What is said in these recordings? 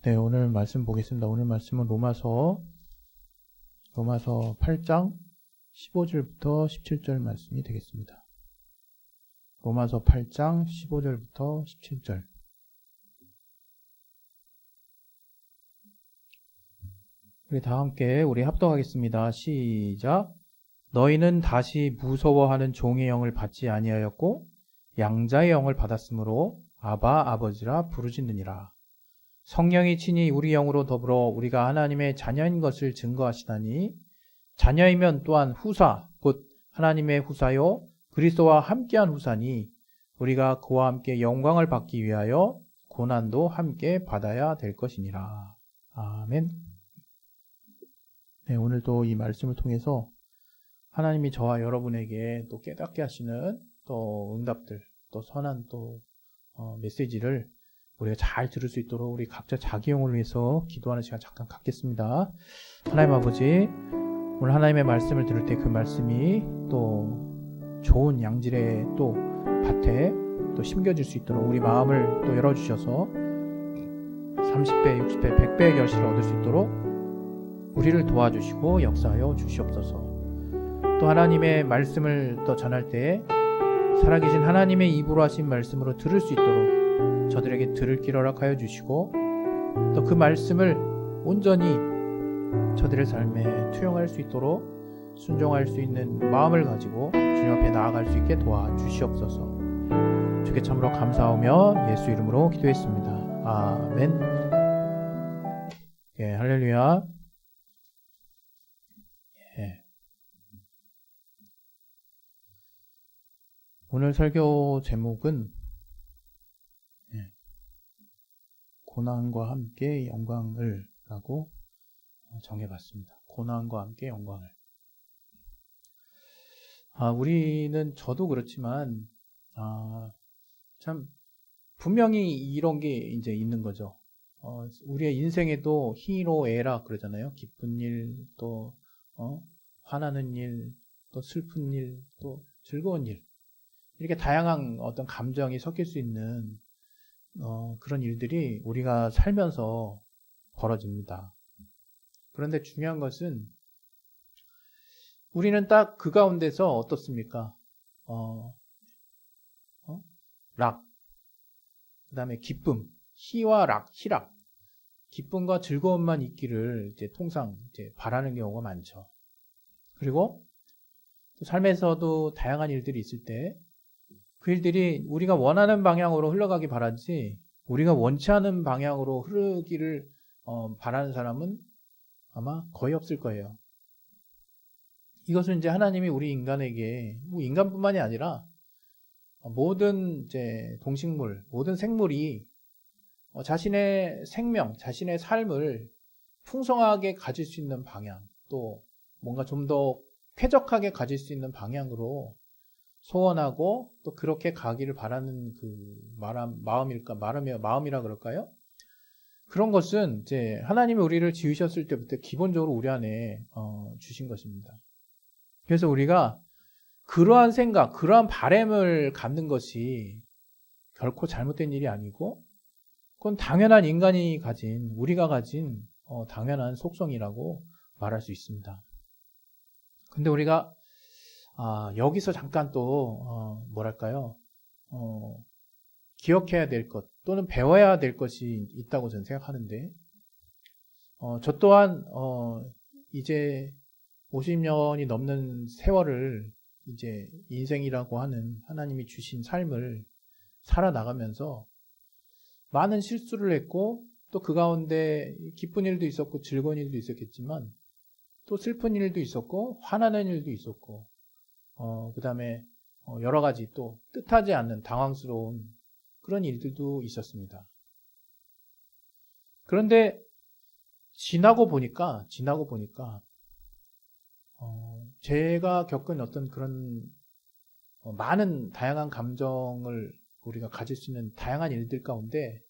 네, 오늘 말씀 보겠습니다. 오늘 말씀은 로마서 8장 15절부터 17절 말씀이 되겠습니다. 로마서 8장 15절부터 17절. 우리 다 함께 우리 합독하겠습니다. 시작. 너희는 다시 무서워하는 종의 영을 받지 아니하였고 양자의 영을 받았으므로 아바 아버지라 부르짖느니라. 성령이 친히 우리 영으로 더불어 우리가 하나님의 자녀인 것을 증거하시다니 자녀이면 또한 후사 곧 하나님의 후사요 그리스도와 함께한 후사니 우리가 그와 함께 영광을 받기 위하여 고난도 함께 받아야 될 것이니라. 아멘. 네, 오늘도 이 말씀을 통해서 하나님이 저와 여러분에게 또 깨닫게 하시는 또 응답들, 또 선한 또 메시지를 우리가 잘 들을 수 있도록 우리 각자 자기 영을 위해서 기도하는 시간 잠깐 갖겠습니다. 하나님 아버지, 오늘 하나님의 말씀을 들을 때 그 말씀이 또 좋은 양질의 또 밭에 또 심겨질 수 있도록 우리 마음을 또 열어주셔서 30배, 60배, 100배의 결실을 얻을 수 있도록 우리를 도와주시고 역사하여 주시옵소서. 또 하나님의 말씀을 또 전할 때 살아계신 하나님의 입으로 하신 말씀으로 들을 수 있도록 저들에게 들을 길 허락하여 주시고 또 그 말씀을 온전히 저들의 삶에 투영할 수 있도록 순종할 수 있는 마음을 가지고 주님 앞에 나아갈 수 있게 도와주시옵소서. 주께 참으로 감사하며 예수 이름으로 기도했습니다. 아멘. 예, 할렐루야. 예. 오늘 설교 제목은 고난과 함께 영광을 라고 정해봤습니다. 고난과 함께 영광을. 우리는 저도 그렇지만 참 분명히 이런 게 이제 있는 거죠. 우리의 인생에도 희로애락 그러잖아요. 기쁜 일, 또 화나는 일, 또 슬픈 일, 또 즐거운 일. 이렇게 다양한 어떤 감정이 섞일 수 있는 그런 일들이 우리가 살면서 벌어집니다. 그런데 중요한 것은 우리는 딱 그 가운데서 어떻습니까? 락, 그 다음에 기쁨, 희와 락, 희락, 기쁨과 즐거움만 있기를 이제 통상 이제 바라는 경우가 많죠. 그리고 또 삶에서도 다양한 일들이 있을 때 그 일들이 우리가 원하는 방향으로 흘러가기 바라지 우리가 원치 않은 방향으로 흐르기를 바라는 사람은 아마 거의 없을 거예요. 이것은 이제 하나님이 우리 인간에게 인간뿐만이 아니라 모든 이제 동식물, 모든 생물이 자신의 생명, 자신의 삶을 풍성하게 가질 수 있는 방향, 또 뭔가 좀 더 쾌적하게 가질 수 있는 방향으로 소원하고 또 그렇게 가기를 바라는 그 마음이라 그럴까요? 그런 것은 이제 하나님이 우리를 지으셨을 때부터 기본적으로 우리 안에 주신 것입니다. 그래서 우리가 그러한 생각, 그러한 바램을 갖는 것이 결코 잘못된 일이 아니고 그건 당연한 인간이 가진, 우리가 가진 당연한 속성이라고 말할 수 있습니다. 근데 우리가 여기서 잠깐 또 뭐랄까요? 기억해야 될 것 또는 배워야 될 것이 있다고 저는 생각하는데 저 또한 이제 50년이 넘는 세월을 이제 인생이라고 하는 하나님이 주신 삶을 살아나가면서 많은 실수를 했고 또 그 가운데 기쁜 일도 있었고 즐거운 일도 있었겠지만 또 슬픈 일도 있었고 화나는 일도 있었고 그 다음에 여러 가지 또 뜻하지 않는 당황스러운 그런 일들도 있었습니다. 그런데 지나고 보니까 제가 겪은 어떤 그런 많은 다양한 감정을 우리가 가질 수 있는 다양한 일들 가운데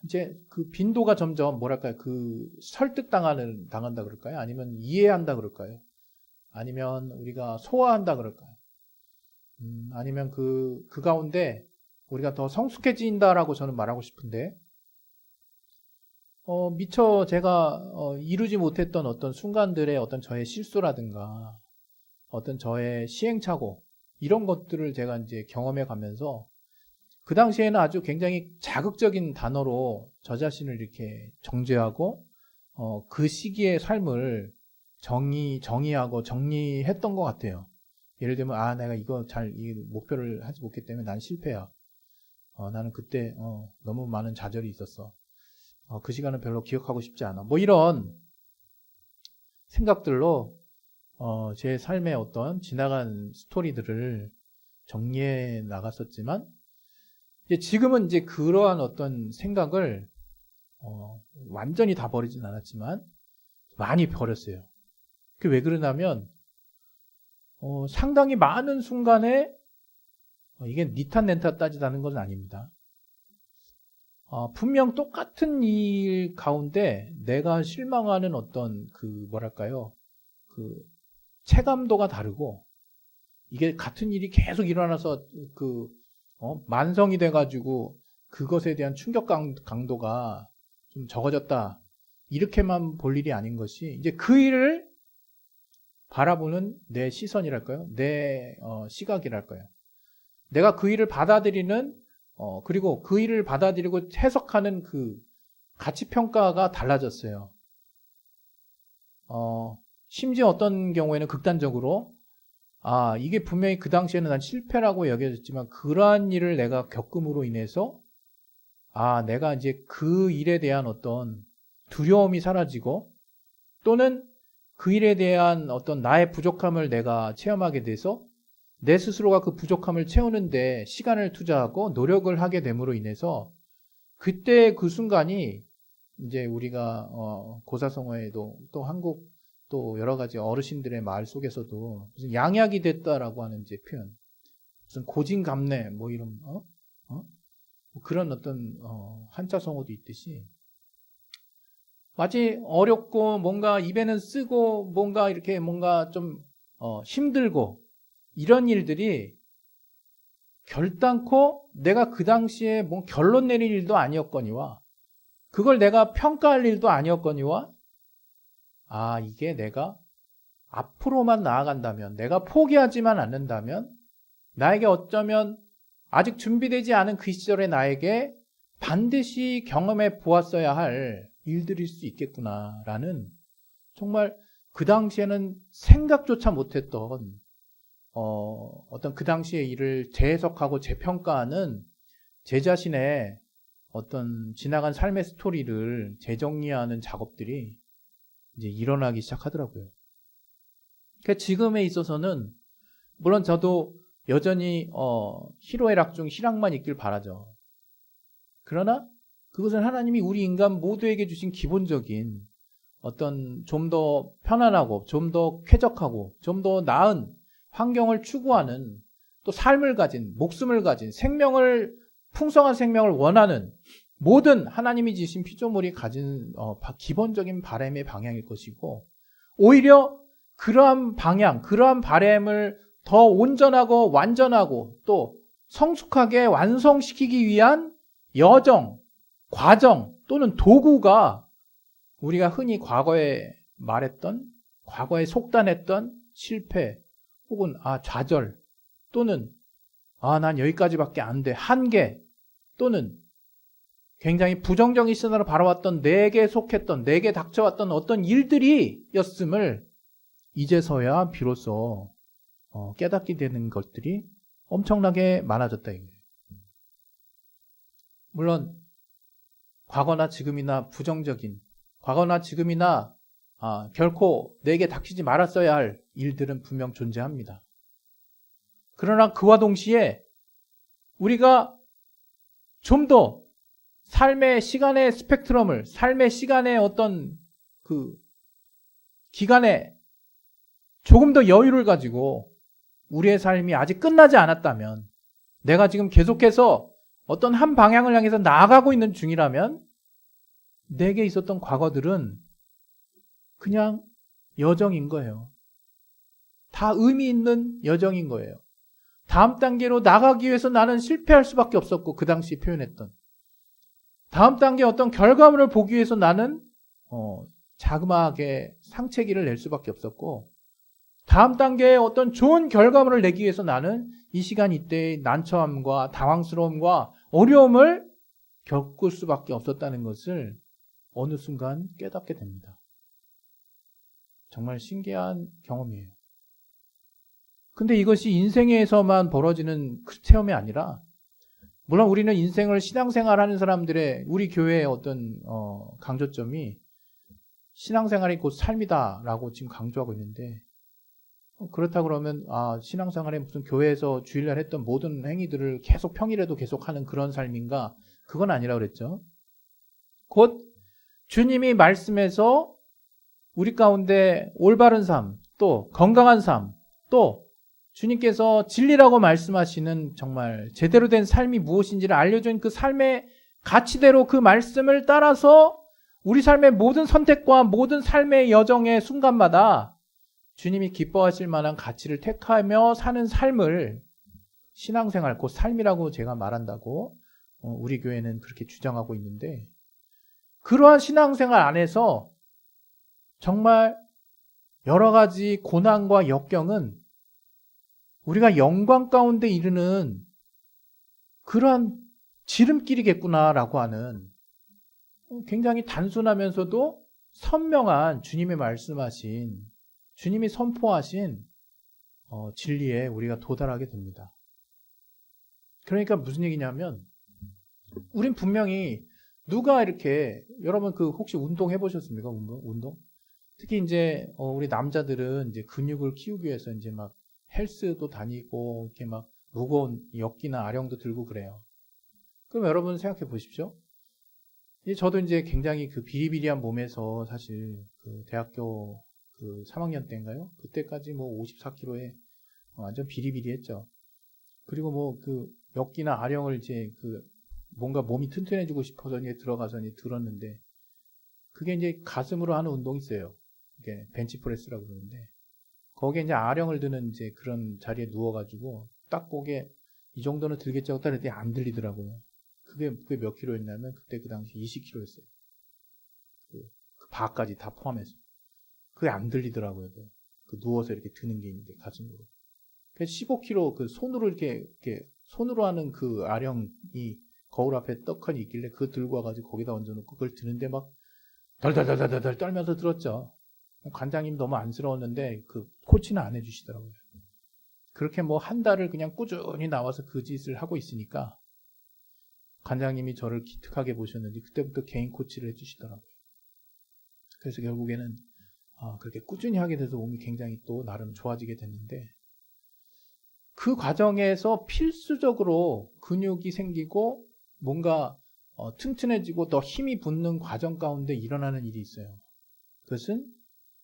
이제 그 빈도가 점점 뭐랄까요? 그 설득당한다 그럴까요? 아니면 이해한다 그럴까요? 아니면 우리가 소화한다 그럴까요? 아니면 그 가운데 우리가 더 성숙해진다라고 저는 말하고 싶은데 미처 제가 이루지 못했던 어떤 순간들의 어떤 저의 실수라든가 어떤 저의 시행착오 이런 것들을 제가 이제 경험해 가면서 그 당시에는 아주 굉장히 자극적인 단어로 저 자신을 이렇게 정죄하고 그 시기의 삶을 정의하고 정리했던 것 같아요. 예를 들면 내가 이거 이 목표를 하지 못했기 때문에 난 실패야. 나는 그때 너무 많은 좌절이 있었어. 그 시간은 별로 기억하고 싶지 않아. 뭐 이런 생각들로 제 삶의 어떤 지나간 스토리들을 정리해 나갔었지만 이제 지금은 이제 그러한 어떤 생각을 완전히 다 버리진 않았지만 많이 버렸어요. 그게 왜 그러냐면 상당히 많은 순간에 이게 니탄 낸타 따지다는 건 아닙니다. 분명 똑같은 일 가운데 내가 실망하는 어떤 뭐랄까요, 체감도가 다르고 이게 같은 일이 계속 일어나서 만성이 돼가지고 그것에 대한 충격 강도가 좀 적어졌다. 이렇게만 볼 일이 아닌 것이 이제 그 일을 바라보는 내 시선이랄까요? 내 시각이랄까요? 내가 그 일을 받아들이는 그리고 그 일을 받아들이고 해석하는 그 가치평가가 달라졌어요. 심지어 어떤 경우에는 극단적으로 이게 분명히 그 당시에는 난 실패라고 여겨졌지만 그러한 일을 내가 겪음으로 인해서 내가 이제 그 일에 대한 어떤 두려움이 사라지고 또는 그 일에 대한 어떤 나의 부족함을 내가 체험하게 돼서 내 스스로가 그 부족함을 채우는데 시간을 투자하고 노력을 하게 됨으로 인해서 그때 그 순간이 이제 우리가 고사성어에도 또 한국 또 여러 가지 어르신들의 말 속에서도 무슨 양약이 됐다라고 하는 이제 표현, 무슨 고진감래 뭐 이런 그런 어떤 한자성어도 있듯이 마치 어렵고 뭔가 입에는 쓰고 뭔가 이렇게 뭔가 좀 힘들고 이런 일들이 결단코 내가 그 당시에 뭐 결론 내릴 일도 아니었거니와 그걸 내가 평가할 일도 아니었거니와 이게 내가 앞으로만 나아간다면 내가 포기하지만 않는다면 나에게 어쩌면 아직 준비되지 않은 그 시절의 나에게 반드시 경험해 보았어야 할 일들일 수 있겠구나라는 정말 그 당시에는 생각조차 못했던 어떤 그 당시의 일을 재해석하고 재평가하는 제 자신의 어떤 지나간 삶의 스토리를 재정리하는 작업들이 이제 일어나기 시작하더라고요. 그러니까 지금에 있어서는 물론 저도 여전히 희로애락 중 희락만 있길 바라죠. 그러나 그것은 하나님이 우리 인간 모두에게 주신 기본적인 어떤 좀 더 편안하고 좀 더 쾌적하고 좀 더 나은 환경을 추구하는 또 삶을 가진 목숨을 가진 풍성한 생명을 원하는 모든 하나님이 지신 피조물이 가진 기본적인 바람의 방향일 것이고 오히려 그러한 방향, 그러한 바람을 더 온전하고 완전하고 또 성숙하게 완성시키기 위한 여정, 과정 또는 도구가 우리가 흔히 과거에 말했던, 과거에 속단했던 실패 혹은 좌절 또는 난 여기까지밖에 안 돼, 한계 또는 굉장히 부정적인 시선으로 바라왔던 내게 속했던, 내게 닥쳐왔던 어떤 일들이었음을 이제서야 비로소 깨닫게 되는 것들이 엄청나게 많아졌다. 물론 과거나 지금이나 부정적인, 과거나 지금이나 결코 내게 닥치지 말았어야 할 일들은 분명 존재합니다. 그러나 그와 동시에 우리가 좀 더 삶의 시간의 스펙트럼을, 삶의 시간의 어떤 그 기간에 조금 더 여유를 가지고 우리의 삶이 아직 끝나지 않았다면, 내가 지금 계속해서 어떤 한 방향을 향해서 나아가고 있는 중이라면 내게 있었던 과거들은 그냥 여정인 거예요. 다 의미 있는 여정인 거예요. 다음 단계로 나가기 위해서 나는 실패할 수밖에 없었고 그 당시 표현했던 다음 단계 어떤 결과물을 보기 위해서 나는 자그마하게 상체기를 낼 수밖에 없었고, 다음 단계에 어떤 좋은 결과물을 내기 위해서 나는 이 시간 이때의 난처함과 당황스러움과 어려움을 겪을 수밖에 없었다는 것을 어느 순간 깨닫게 됩니다. 정말 신기한 경험이에요. 근데 이것이 인생에서만 벌어지는 체험이 아니라, 물론 우리는 인생을 신앙생활하는 사람들의, 우리 교회의 어떤 강조점이 신앙생활이 곧 삶이다라고 지금 강조하고 있는데, 그렇다 그러면 신앙생활에 무슨 교회에서 주일날 했던 모든 행위들을 계속 평일에도 계속하는 그런 삶인가? 그건 아니라 그랬죠. 곧 주님이 말씀에서 우리 가운데 올바른 삶, 또 건강한 삶, 또 주님께서 진리라고 말씀하시는 정말 제대로 된 삶이 무엇인지를 알려준 그 삶의 가치대로 그 말씀을 따라서 우리 삶의 모든 선택과 모든 삶의 여정의 순간마다 주님이 기뻐하실 만한 가치를 택하며 사는 삶을 신앙생활, 곧 삶이라고 제가 말한다고 우리 교회는 그렇게 주장하고 있는데, 그러한 신앙생활 안에서 정말 여러 가지 고난과 역경은 우리가 영광 가운데 이르는 그러한 지름길이겠구나라고 하는 굉장히 단순하면서도 선명한 주님의 말씀하신, 주님이 선포하신 진리에 우리가 도달하게 됩니다. 그러니까 무슨 얘기냐면, 우린 분명히 누가 이렇게, 여러분 혹시 운동 해보셨습니까? 운동? 특히 이제 우리 남자들은 이제 근육을 키우기 위해서 이제 막 헬스도 다니고 이렇게 막 무거운 역기나 아령도 들고 그래요. 그럼 여러분 생각해 보십시오. 저도 이제 굉장히 그 비리비리한 몸에서 사실 그 대학교 그 3학년 때인가요? 그때까지 뭐 54kg에 완전 비리비리했죠. 그리고 뭐 그 역기나 아령을 이제 그 뭔가 몸이 튼튼해지고 싶어서 이제 들어가서 이제 들었는데, 그게 이제 가슴으로 하는 운동이 있어요. 이게 벤치프레스라고 그러는데, 거기에 이제 아령을 드는 이제 그런 자리에 누워가지고 딱 고개 이 정도는 들겠지 하고 따르더니 안 들리더라고요. 그게 몇 킬로였냐면 그때 그 당시 20킬로였어요. 그 바까지 다 포함해서. 그게 안 들리더라고요. 그 누워서 이렇게 드는 게 있는데 가슴으로. 그래서 15킬로 그 손으로 이렇게 손으로 하는 그 아령이 거울 앞에 떡하니 있길래 그거 들고 와가지고 거기다 얹어놓고 그걸 드는데 막 덜덜덜덜덜 떨면서 들었죠. 관장님 너무 안쓰러웠는데 그 코치는 안 해주시더라고요. 그렇게 뭐 한 달을 그냥 꾸준히 나와서 그 짓을 하고 있으니까 관장님이 저를 기특하게 보셨는지 그때부터 개인 코치를 해주시더라고요. 그래서 결국에는 그렇게 꾸준히 하게 돼서 몸이 굉장히 또 나름 좋아지게 됐는데, 그 과정에서 필수적으로 근육이 생기고 뭔가 튼튼해지고 더 힘이 붙는 과정 가운데 일어나는 일이 있어요. 그것은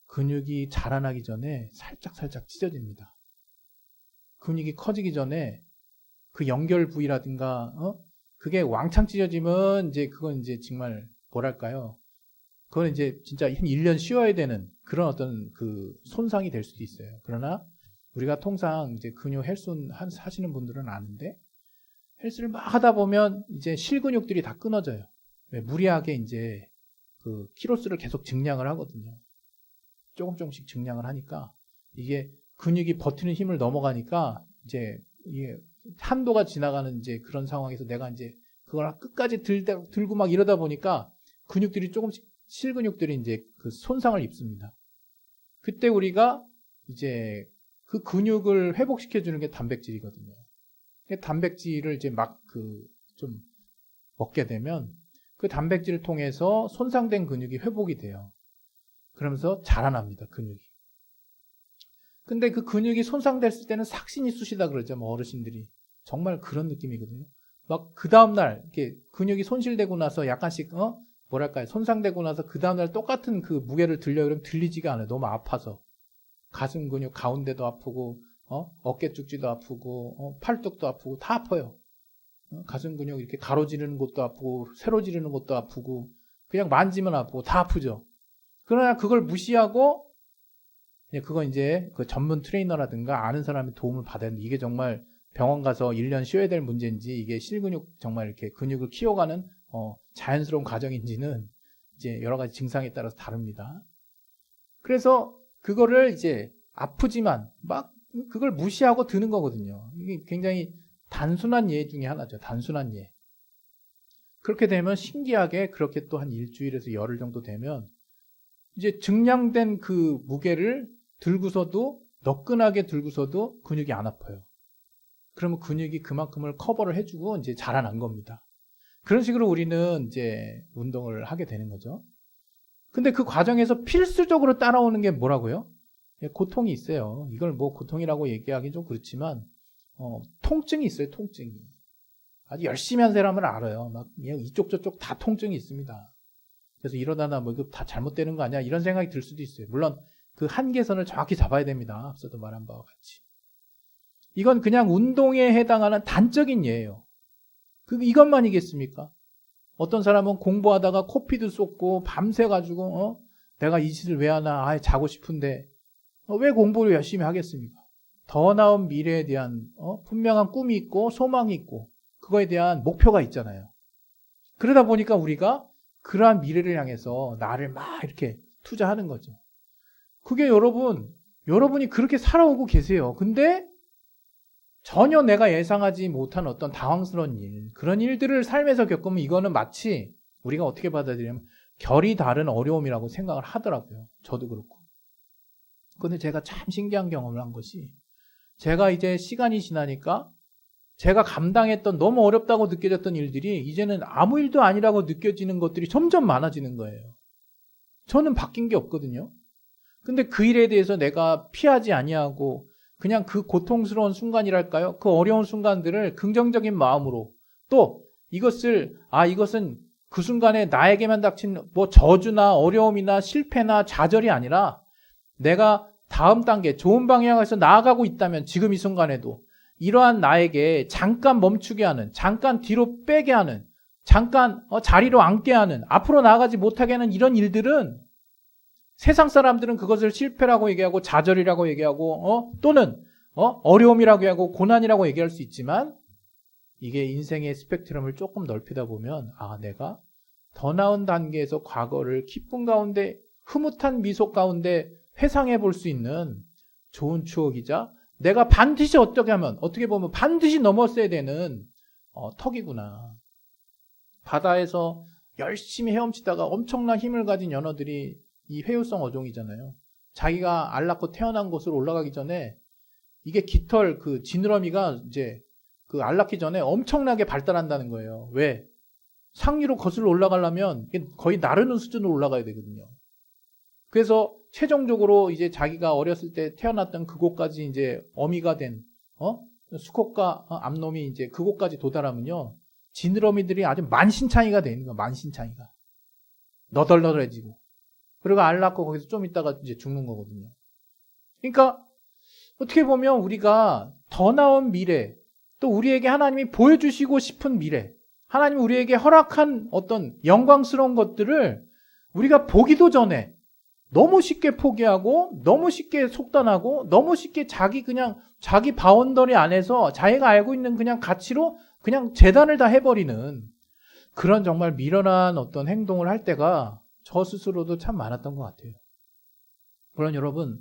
근육이 자라나기 전에 살짝 찢어집니다. 근육이 커지기 전에 그 연결 부위라든가 그게 왕창 찢어지면 이제 그건 이제 정말 뭐랄까요? 그건 이제 진짜 한 1년 쉬어야 되는 그런 어떤 그 손상이 될 수도 있어요. 그러나 우리가 통상 이제 근육 헬스 하시는 분들은 아는데, 헬스를 막 하다 보면 이제 실근육들이 다 끊어져요. 무리하게 이제 그 키로수를 계속 증량을 하거든요. 조금씩 증량을 하니까 이게 근육이 버티는 힘을 넘어가니까 이제 이게 한도가 지나가는 이제 그런 상황에서 내가 이제 그걸 끝까지 들고 막 이러다 보니까 근육들이 조금씩, 실근육들이 이제 그 손상을 입습니다. 그때 우리가 이제 그 근육을 회복시켜주는 게 단백질이거든요. 단백질을 이제 막 좀 먹게 되면 그 단백질을 통해서 손상된 근육이 회복이 돼요. 그러면서 자라납니다, 근육이. 근데 그 근육이 손상됐을 때는 삭신이 쑤시다 그러죠, 뭐 어르신들이. 정말 그런 느낌이거든요. 막 그 다음날 이렇게 근육이 손실되고 나서 약간씩 뭐랄까요, 손상되고 나서 그 다음날 똑같은 그 무게를 들려 그러면 들리지가 않아요. 너무 아파서. 가슴 근육 가운데도 아프고 어깨 쪽지도 아프고 팔뚝도 아프고 다 아파요. 가슴 근육 이렇게 가로지르는 것도 아프고 세로 지르는 것도 아프고 그냥 만지면 아프고 다 아프죠. 그러나 그걸 무시하고 그건 이제 그 전문 트레이너라든가 아는 사람의 도움을 받아야 되는데, 이게 정말 병원 가서 1년 쉬어야 될 문제인지 이게 실근육 정말 이렇게 근육을 키워가는 자연스러운 과정인지는 이제 여러 가지 증상에 따라서 다릅니다. 그래서 그거를 이제 아프지만 막 그걸 무시하고 드는 거거든요. 이게 굉장히 단순한 예 중에 하나죠. 단순한 예. 그렇게 되면 신기하게 그렇게 또 한 일주일에서 열흘 정도 되면 이제 증량된 그 무게를 들고서도 너끈하게 들고서도 근육이 안 아파요. 그러면 근육이 그만큼을 커버를 해주고 이제 자라난 겁니다. 그런 식으로 우리는 이제 운동을 하게 되는 거죠. 근데 그 과정에서 필수적으로 따라오는 게 뭐라고요? 고통이 있어요. 이걸 뭐 고통이라고 얘기하기 좀 그렇지만 통증이 있어요. 통증이. 아주 열심히 한 사람은 알아요. 막 이쪽 저쪽 다 통증이 있습니다. 그래서 이러다가 뭐 이거 다 잘못되는 거 아니야? 이런 생각이 들 수도 있어요. 물론 그 한계선을 정확히 잡아야 됩니다. 앞서도 말한 바와 같이. 이건 그냥 운동에 해당하는 단적인 예예요. 이것만이겠습니까? 어떤 사람은 공부하다가 코피도 쏟고 밤새 가지고 내가 이 짓을 왜 하나? 아예 자고 싶은데 왜 공부를 열심히 하겠습니까? 더 나은 미래에 대한 분명한 꿈이 있고 소망이 있고 그거에 대한 목표가 있잖아요. 그러다 보니까 우리가 그러한 미래를 향해서 나를 막 이렇게 투자하는 거죠. 그게 여러분이 그렇게 살아오고 계세요. 근데 전혀 내가 예상하지 못한 어떤 당황스러운 일, 그런 일들을 삶에서 겪으면 이거는 마치 우리가 어떻게 받아들이냐면 결이 다른 어려움이라고 생각을 하더라고요. 저도 그렇고. 근데 제가 참 신기한 경험을 한 것이 제가 이제 시간이 지나니까 제가 감당했던 너무 어렵다고 느껴졌던 일들이 이제는 아무 일도 아니라고 느껴지는 것들이 점점 많아지는 거예요. 저는 바뀐 게 없거든요. 근데 그 일에 대해서 내가 피하지 아니하고 그냥 그 고통스러운 순간이랄까요? 그 어려운 순간들을 긍정적인 마음으로 또 이것은 그 순간에 나에게만 닥친 뭐 저주나 어려움이나 실패나 좌절이 아니라 내가 다음 단계 좋은 방향에서 나아가고 있다면 지금 이 순간에도 이러한 나에게 잠깐 멈추게 하는, 잠깐 뒤로 빼게 하는, 잠깐 자리로 앉게 하는, 앞으로 나아가지 못하게 하는 이런 일들은 세상 사람들은 그것을 실패라고 얘기하고 좌절이라고 얘기하고 또는 어려움이라고 하고 고난이라고 얘기할 수 있지만 이게 인생의 스펙트럼을 조금 넓히다 보면 내가 더 나은 단계에서 과거를 기쁨 가운데 흐뭇한 미소 가운데 회상해 볼 수 있는 좋은 추억이자 내가 반드시 어떻게 보면 반드시 넘었어야 되는 턱이구나. 바다에서 열심히 헤엄치다가 엄청난 힘을 가진 연어들이 이 회유성 어종이잖아요. 자기가 알 낳고 태어난 곳으로 올라가기 전에 이게 깃털 그 지느러미가 이제 그 알 낳기 전에 엄청나게 발달한다는 거예요. 왜? 상류로 거슬러 올라가려면 거의 나르는 수준으로 올라가야 되거든요. 그래서 최종적으로 이제 자기가 어렸을 때 태어났던 그곳까지 이제 어미가 된 수컷과 암놈이 이제 그곳까지 도달하면요. 지느러미들이 아주 만신창이가 되는 거예요. 만신창이가. 너덜너덜해지고. 그리고 알 낳고 거기서 좀 있다가 이제 죽는 거거든요. 그러니까 어떻게 보면 우리가 더 나은 미래, 또 우리에게 하나님이 보여주시고 싶은 미래, 하나님이 우리에게 허락한 어떤 영광스러운 것들을 우리가 보기도 전에 너무 쉽게 포기하고 너무 쉽게 속단하고 너무 쉽게 자기 바운더리 안에서 자기가 알고 있는 그냥 가치로 그냥 재단을 다 해버리는 그런 정말 미련한 어떤 행동을 할 때가 저 스스로도 참 많았던 것 같아요. 물론 여러분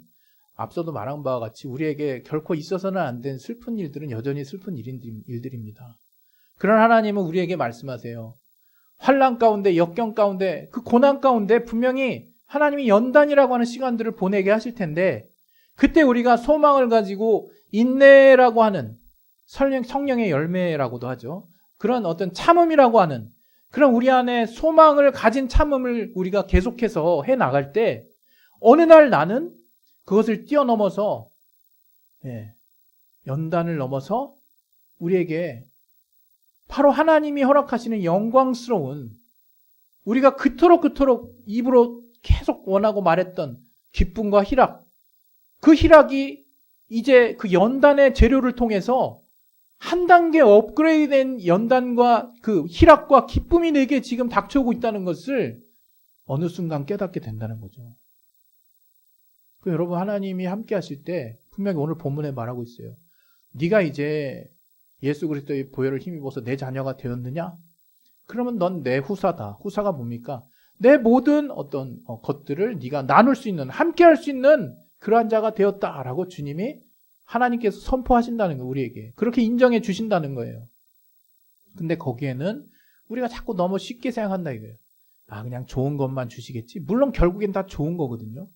앞서도 말한 바와 같이 우리에게 결코 있어서는 안 된 슬픈 일들은 여전히 슬픈 일들입니다. 그런 하나님은 우리에게 말씀하세요. 환난 가운데 역경 가운데 그 고난 가운데 분명히 하나님이 연단이라고 하는 시간들을 보내게 하실 텐데 그때 우리가 소망을 가지고 인내라고 하는 성령의 열매라고도 하죠. 그런 어떤 참음이라고 하는 그런 우리 안에 소망을 가진 참음을 우리가 계속해서 해나갈 때 어느 날 나는 그것을 뛰어넘어서 연단을 넘어서 우리에게 바로 하나님이 허락하시는 영광스러운 우리가 그토록 입으로 계속 원하고 말했던 기쁨과 희락, 그 희락이 이제 그 연단의 재료를 통해서 한 단계 업그레이드된 연단과 그 희락과 기쁨이 내게 지금 닥쳐오고 있다는 것을 어느 순간 깨닫게 된다는 거죠. 여러분 하나님이 함께 하실 때 분명히 오늘 본문에 말하고 있어요. 네가 이제 예수 그리스도의 보혈을 힘입어서 내 자녀가 되었느냐? 그러면 넌 내 후사다. 후사가 뭡니까? 내 모든 어떤 것들을 네가 나눌 수 있는, 함께 할 수 있는 그러한 자가 되었다라고 주님이 하나님께서 선포하신다는 거예요. 우리에게. 그렇게 인정해 주신다는 거예요. 근데 거기에는 우리가 자꾸 너무 쉽게 생각한다 이거예요. 그냥 좋은 것만 주시겠지. 물론 결국엔 다 좋은 거거든요.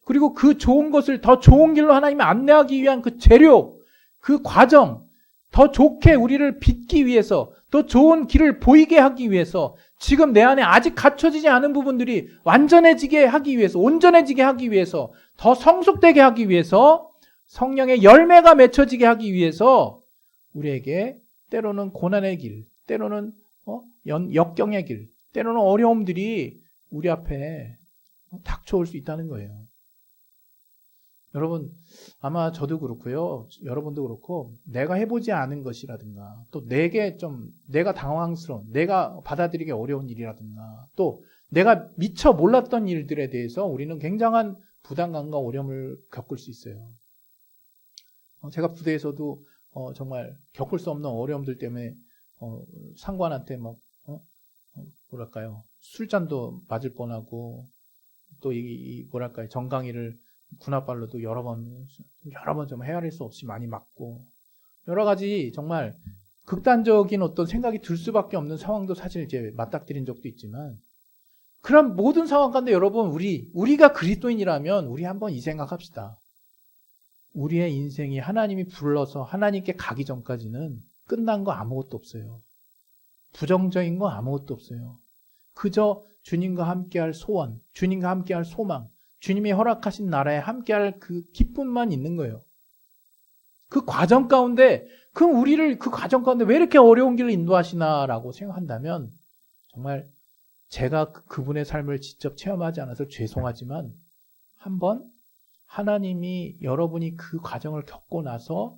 그리고 그 좋은 것을 더 좋은 길로 하나님이 안내하기 위한 그 재료, 그 과정, 더 좋게 우리를 빚기 위해서, 더 좋은 길을 보이게 하기 위해서, 지금 내 안에 아직 갖춰지지 않은 부분들이 완전해지게 하기 위해서, 온전해지게 하기 위해서, 더 성숙되게 하기 위해서, 성령의 열매가 맺혀지게 하기 위해서 우리에게 때로는 고난의 길, 때로는 역경의 길, 때로는 어려움들이 우리 앞에 닥쳐올 수 있다는 거예요. 여러분, 아마 저도 그렇고요. 여러분도 그렇고, 내가 해보지 않은 것이라든가, 또 내가 당황스러운, 내가 받아들이기 어려운 일이라든가, 또 내가 미처 몰랐던 일들에 대해서 우리는 굉장한 부담감과 어려움을 겪을 수 있어요. 제가 부대에서도 정말 겪을 수 없는 어려움들 때문에 상관한테 뭐랄까요, 술잔도 맞을 뻔하고, 또 뭐랄까요, 정강이를 군홧발로도 여러 번 좀 헤아릴 수 없이 많이 맞고, 여러 가지 정말 극단적인 어떤 생각이 들 수밖에 없는 상황도 사실 이제 맞닥뜨린 적도 있지만, 그런 모든 상황 가운데 여러분, 우리가 그리스도인이라면 우리 한번 이 생각합시다. 우리의 인생이 하나님이 불러서 하나님께 가기 전까지는 끝난 거 아무것도 없어요. 부정적인 거 아무것도 없어요. 그저 주님과 함께할 소원, 주님과 함께할 소망, 주님이 허락하신 나라에 함께할 그 기쁨만 있는 거예요. 그 과정 가운데, 우리를 그 과정 가운데 왜 이렇게 어려운 길을 인도하시나라고 생각한다면, 정말 제가 그분의 삶을 직접 체험하지 않아서 죄송하지만, 한번 하나님이 여러분이 그 과정을 겪고 나서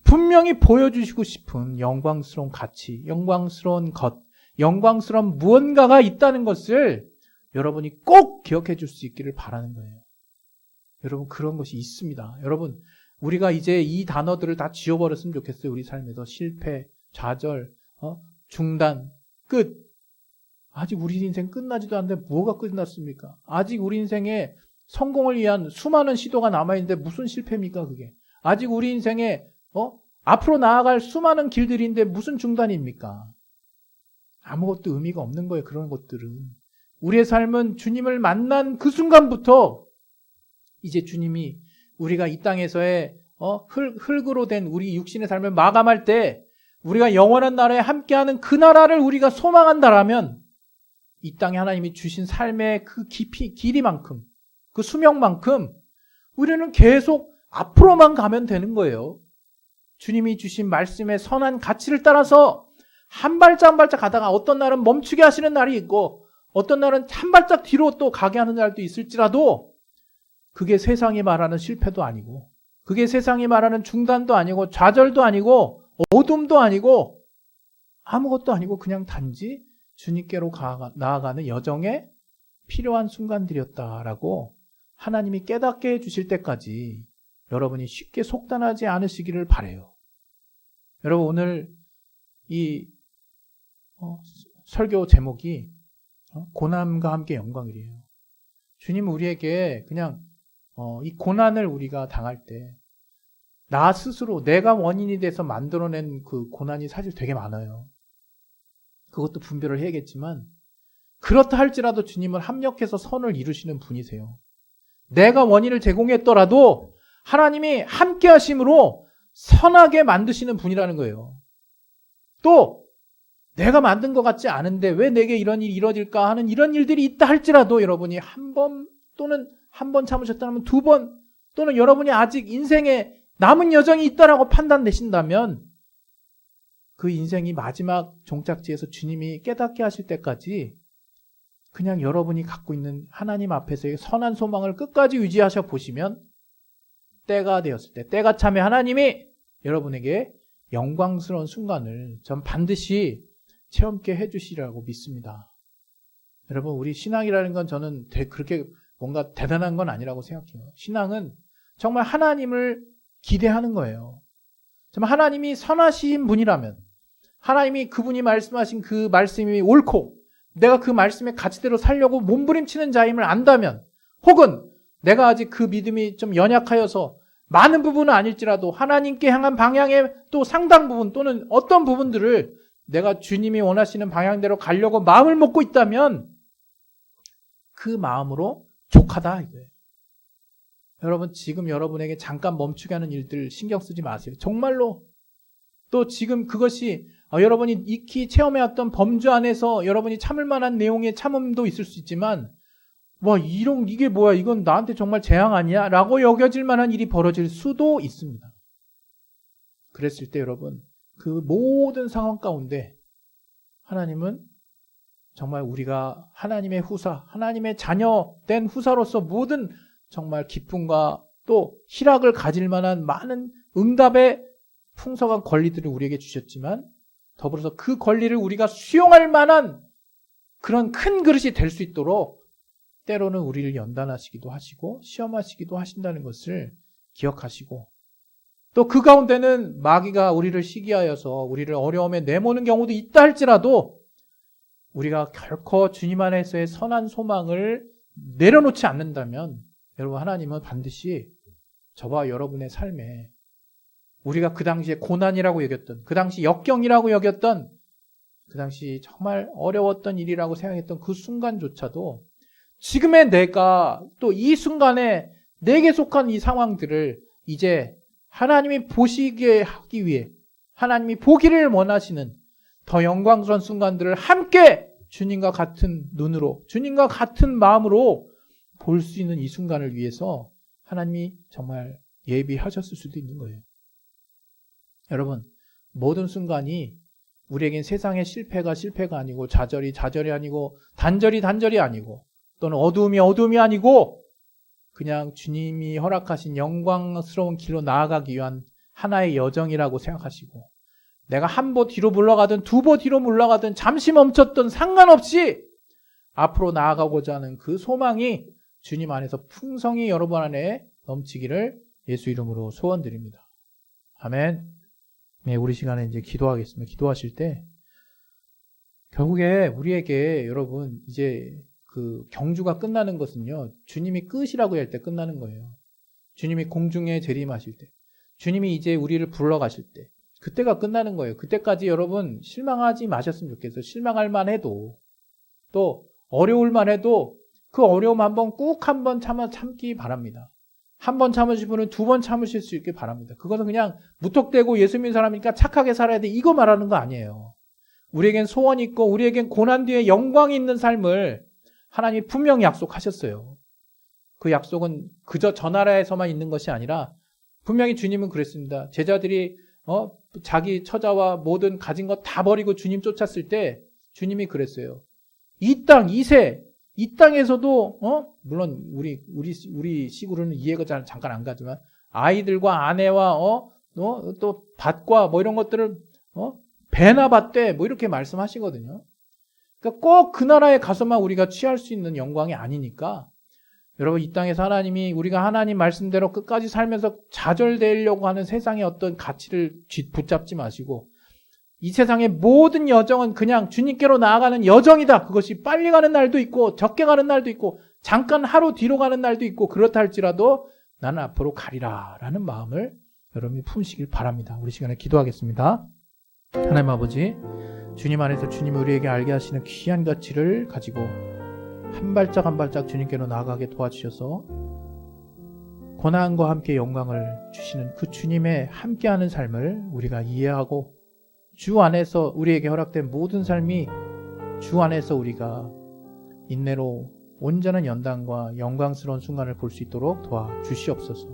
분명히 보여주시고 싶은 영광스러운 가치, 영광스러운 것, 영광스러운 무언가가 있다는 것을 여러분이 꼭 기억해 줄 수 있기를 바라는 거예요. 여러분, 그런 것이 있습니다. 여러분, 우리가 이제 이 단어들을 다 지워버렸으면 좋겠어요. 우리 삶에서 실패, 좌절, 중단, 끝. 아직 우리 인생 끝나지도 않는데 뭐가 끝났습니까? 아직 우리 인생에 성공을 위한 수많은 시도가 남아있는데 무슨 실패입니까, 그게? 아직 우리 인생에 앞으로 나아갈 수많은 길들인데 무슨 중단입니까? 아무것도 의미가 없는 거예요, 그런 것들은. 우리의 삶은 주님을 만난 그 순간부터 이제 주님이 우리가 이 땅에서의 흙으로 된 우리 육신의 삶을 마감할 때 우리가 영원한 나라에 함께하는 그 나라를 우리가 소망한다라면 이 땅에 하나님이 주신 삶의 그 길이만큼, 그 수명만큼 우리는 계속 앞으로만 가면 되는 거예요. 주님이 주신 말씀의 선한 가치를 따라서 한 발짝 한 발짝 가다가 어떤 날은 멈추게 하시는 날이 있고, 어떤 날은 한 발짝 뒤로 또 가게 하는 날도 있을지라도, 그게 세상이 말하는 실패도 아니고, 그게 세상이 말하는 중단도 아니고, 좌절도 아니고, 어둠도 아니고, 아무것도 아니고 그냥 단지 주님께로 나아가는 여정에 필요한 순간들이었다라고 하나님이 깨닫게 해주실 때까지 여러분이 쉽게 속단하지 않으시기를 바라요. 여러분, 오늘 이 설교 제목이 고난과 함께 영광이래요. 주님은 우리에게 그냥 이 고난을 우리가 당할 때 나 스스로 내가 원인이 돼서 만들어낸 그 고난이 사실 되게 많아요. 그것도 분별을 해야겠지만, 그렇다 할지라도 주님은 합력해서 선을 이루시는 분이세요. 내가 원인을 제공했더라도 하나님이 함께 하심으로 선하게 만드시는 분이라는 거예요. 또 내가 만든 것 같지 않은데 왜 내게 이런 일이 이뤄질까 하는 이런 일들이 있다 할지라도 여러분이 한 번 또는 한 번 참으셨다면 두 번, 또는 여러분이 아직 인생에 남은 여정이 있다라고 판단되신다면 그 인생이 마지막 종착지에서 주님이 깨닫게 하실 때까지 그냥 여러분이 갖고 있는 하나님 앞에서의 선한 소망을 끝까지 유지하셔 보시면, 때가 되었을 때, 때가 차면 하나님이 여러분에게 영광스러운 순간을 전 반드시 체험케 해주시라고 믿습니다. 여러분, 우리 신앙이라는 건 저는 그렇게 뭔가 대단한 건 아니라고 생각해요. 신앙은 정말 하나님을 기대하는 거예요. 정말 하나님이 선하신 분이라면, 하나님이 그분이 말씀하신 그 말씀이 옳고 내가 그 말씀의 가치대로 살려고 몸부림치는 자임을 안다면, 혹은 내가 아직 그 믿음이 좀 연약하여서 많은 부분은 아닐지라도 하나님께 향한 방향의 또 상당 부분 또는 어떤 부분들을 내가 주님이 원하시는 방향대로 가려고 마음을 먹고 있다면 그 마음으로 족하다 이거예요. 여러분, 지금 여러분에게 잠깐 멈추게 하는 일들 신경 쓰지 마세요. 정말로. 또 지금 그것이 여러분이 익히 체험해왔던 범주 안에서 여러분이 참을 만한 내용의 참음도 있을 수 있지만, 이게 뭐야, 이건 나한테 정말 재앙 아니야? 라고 여겨질 만한 일이 벌어질 수도 있습니다. 그랬을 때 여러분, 그 모든 상황 가운데 하나님은 정말 우리가 하나님의 후사, 하나님의 자녀된 후사로서 모든 정말 기쁨과 또 희락을 가질 만한 많은 응답의 풍성한 권리들을 우리에게 주셨지만, 더불어서 그 권리를 우리가 수용할 만한 그런 큰 그릇이 될 수 있도록 때로는 우리를 연단하시기도 하시고 시험하시기도 하신다는 것을 기억하시고, 또 그 가운데는 마귀가 우리를 시기하여서 우리를 어려움에 내모는 경우도 있다 할지라도 우리가 결코 주님 안에서의 선한 소망을 내려놓지 않는다면, 여러분, 하나님은 반드시 저와 여러분의 삶에 우리가 그 당시에 고난이라고 여겼던, 그 당시 역경이라고 여겼던, 그 당시 정말 어려웠던 일이라고 생각했던 그 순간조차도 지금의 내가 또 이 순간에 내게 속한 이 상황들을 이제 하나님이 보시게 하기 위해, 하나님이 보기를 원하시는 더 영광스러운 순간들을 함께 주님과 같은 눈으로, 주님과 같은 마음으로 볼 수 있는 이 순간을 위해서 하나님이 정말 예비하셨을 수도 있는 거예요. 여러분, 모든 순간이 우리에겐 세상의 실패가 아니고, 좌절이 아니고, 단절이 아니고, 또는 어두움이 아니고, 그냥 주님이 허락하신 영광스러운 길로 나아가기 위한 하나의 여정이라고 생각하시고, 내가 한 보 뒤로 물러가든 두 보 뒤로 물러가든 잠시 멈췄든 상관없이 앞으로 나아가고자 하는 그 소망이 주님 안에서 풍성히 여러분 안에 넘치기를 예수 이름으로 소원드립니다. 아멘. 네, 우리 시간에 이제 기도하겠습니다. 기도하실 때 결국에 우리에게 여러분 이제 그 경주가 끝나는 것은요, 주님이 끝이라고 할 때 끝나는 거예요. 주님이 공중에 재림하실 때, 주님이 이제 우리를 불러가실 때, 그때가 끝나는 거예요. 그때까지 여러분 실망하지 마셨으면 좋겠어요. 실망할 만해도, 또 어려울 만해도 그 어려움 한번 참기 바랍니다. 한 번 참으실 분은 두 번 참으실 수 있게 바랍니다. 그것은 그냥 무턱대고 예수 믿는 사람이니까 착하게 살아야 돼, 이거 말하는 거 아니에요. 우리에겐 소원이 있고 우리에겐 고난 뒤에 영광이 있는 삶을 하나님이 분명히 약속하셨어요. 그 약속은 그저 저 나라에서만 있는 것이 아니라 분명히 주님은 그랬습니다. 제자들이 자기 처자와 모든 가진 것 다 버리고 주님 쫓았을 때 주님이 그랬어요. 이 땅, 이 땅에서도 물론 우리 시구로는 이해가 잠깐 안 가지만 아이들과 아내와 또 밭과 이런 것들을 배나 밭되 이렇게 말씀하시거든요. 그러니까 꼭 그 나라에 가서만 우리가 취할 수 있는 영광이 아니니까, 여러분, 이 땅에서 하나님이 우리가 하나님 말씀대로 끝까지 살면서 좌절되려고 하는 세상의 어떤 가치를 붙잡지 마시고, 이 세상의 모든 여정은 그냥 주님께로 나아가는 여정이다. 그것이 빨리 가는 날도 있고 적게 가는 날도 있고 잠깐 하루 뒤로 가는 날도 있고, 그렇다 할지라도 나는 앞으로 가리라 라는 마음을 여러분이 품으시길 바랍니다. 우리 시간에 기도하겠습니다. 하나님 아버지, 주님 안에서 주님이 우리에게 알게 하시는 귀한 가치를 가지고 한 발짝 한 발짝 주님께로 나아가게 도와주셔서 고난과 함께 영광을 주시는 그 주님의 함께하는 삶을 우리가 이해하고, 주 안에서 우리에게 허락된 모든 삶이 주 안에서 우리가 인내로 온전한 연단과 영광스러운 순간을 볼 수 있도록 도와주시옵소서.